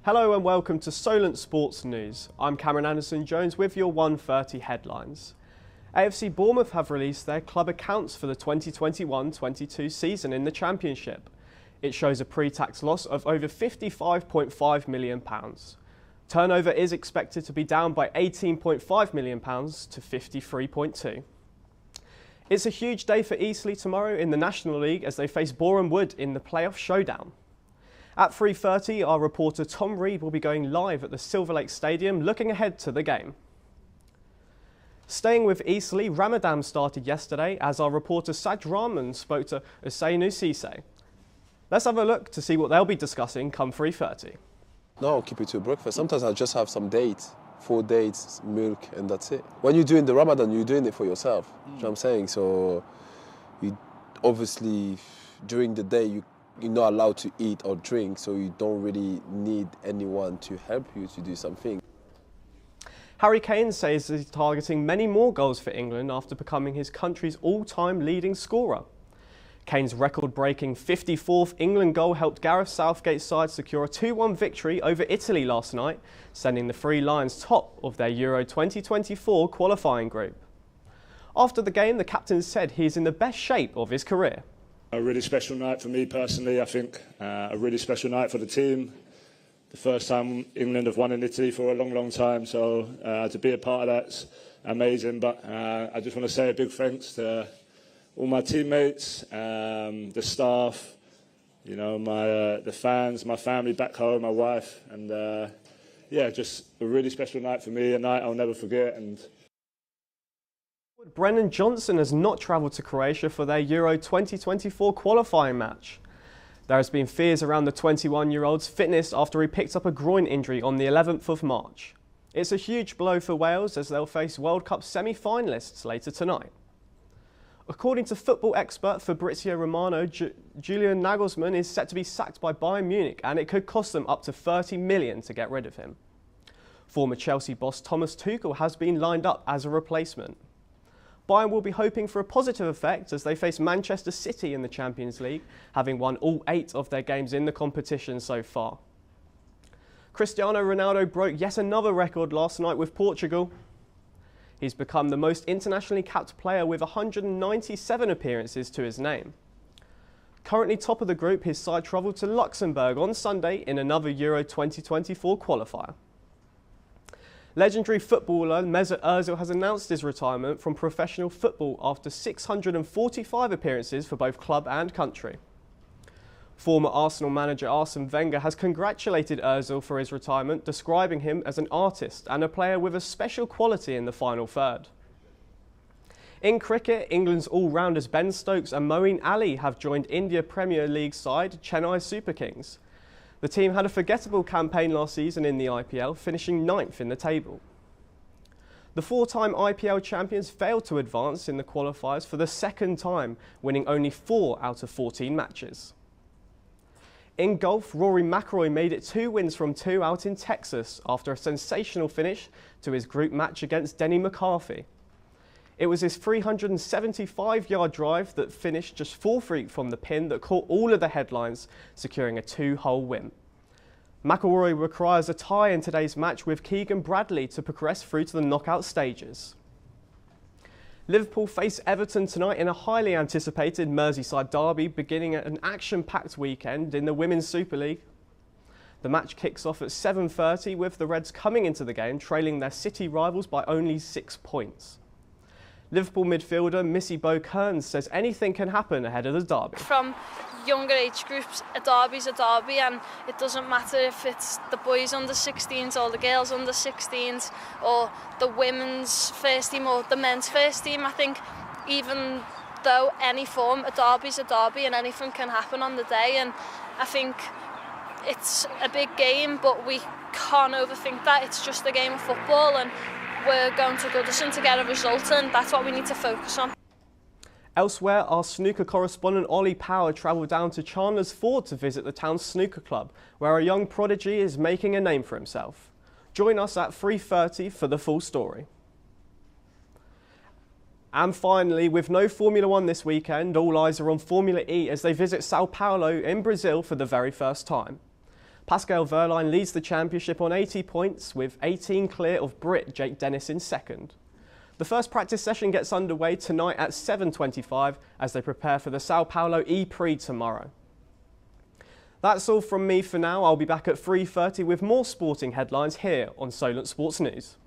Hello and welcome to Solent Sports News. I'm Cameron Anderson-Jones with your 1:30 headlines. AFC Bournemouth have released their club accounts for the 2021-22 season in the Championship. It shows a pre-tax loss of over £55.5 million. Turnover is expected to be down by £18.5 million to 53.2. It's a huge day for Eastleigh tomorrow in the National League as they face Boreham Wood in the playoff showdown. At 3:30, our reporter Tom Reed will be going live at the Silver Lake Stadium looking ahead to the game. Staying with Eastleigh, Ramadan started yesterday as our reporter Saj Rahman spoke to Usainu Cisse. Let's have a look to see what they'll be discussing come 3:30. No, I'll keep it to breakfast. Sometimes I just have some dates, 4 dates, milk, and that's it. When you're doing the Ramadan, you're doing it for yourself. You know what I'm saying? So, you obviously, during the day, you're not allowed to eat or drink, so you don't really need anyone to help you to do something. Harry Kane says he's targeting many more goals for England after becoming his country's all-time leading scorer. Kane's record-breaking 54th England goal helped Gareth Southgate's side secure a 2-1 victory over Italy last night, sending the Three Lions top of their Euro 2024 qualifying group. After the game, the captain said he's in the best shape of his career. A really special night for me personally, I think. A really special night for the team. The first time England have won in Italy for a long, long time. So to be a part of that's amazing. But I just want to say a big thanks to all my teammates, the staff, you know, the fans, my family back home, my wife. And yeah, just a really special night for me, a night I'll never forget. And Brennan Johnson has not travelled to Croatia for their Euro 2024 qualifying match. There has been fears around the 21-year-old's fitness after he picked up a groin injury on the 11th of March. It's a huge blow for Wales as they'll face World Cup semi-finalists later tonight. According to football expert Fabrizio Romano, Julian Nagelsmann is set to be sacked by Bayern Munich and it could cost them up to $30 million to get rid of him. Former Chelsea boss Thomas Tuchel has been lined up as a replacement. Bayern will be hoping for a positive effect as they face Manchester City in the Champions League, having won all 8 of their games in the competition so far. Cristiano Ronaldo broke yet another record last night with Portugal. He's become the most internationally capped player with 197 appearances to his name. Currently top of the group, his side travelled to Luxembourg on Sunday in another Euro 2024 qualifier. Legendary footballer Mesut Ozil has announced his retirement from professional football after 645 appearances for both club and country. Former Arsenal manager Arsene Wenger has congratulated Ozil for his retirement, describing him as an artist and a player with a special quality in the final third. In cricket, England's all-rounders Ben Stokes and Moeen Ali have joined India Premier League side Chennai Super Kings. The team had a forgettable campaign last season in the IPL, finishing 9th in the table. The 4-time IPL champions failed to advance in the qualifiers for the second time, winning only 4 out of 14 matches. In golf, Rory McIlroy made it 2 wins from 2 out in Texas after a sensational finish to his group match against Denny McCarthy. It was his 375-yard drive that finished just 4 feet from the pin that caught all of the headlines, securing a 2-hole win. McIlroy requires a tie in today's match with Keegan Bradley to progress through to the knockout stages. Liverpool face Everton tonight in a highly anticipated Merseyside derby, beginning at an action-packed weekend in the Women's Super League. The match kicks off at 7:30 with the Reds coming into the game trailing their City rivals by only 6 points. Liverpool midfielder Missy Kearns says anything can happen ahead of the derby. From younger age groups, a derby's a derby, and it doesn't matter if it's the boys under 16s or the girls under 16s or the women's first team or the men's first team. I think even though any form, a derby's a derby and anything can happen on the day, and I think it's a big game, but we can't overthink that. It's just a game of football and we're going to Goodison to get a result, and that's what we need to focus on. Elsewhere, our snooker correspondent Ollie Power travelled down to Chandler's Ford to visit the town's snooker club, where a young prodigy is making a name for himself. Join us at 3:30 for the full story. And finally, with no Formula One this weekend, all eyes are on Formula E as they visit Sao Paulo in Brazil for the very first time. Pascal Wehrlein leads the championship on 80 points with 18 clear of Brit Jake Dennis in second. The first practice session gets underway tonight at 7:25 as they prepare for the Sao Paulo E-Prix tomorrow. That's all from me for now. I'll be back at 3:30 with more sporting headlines here on Solent Sports News.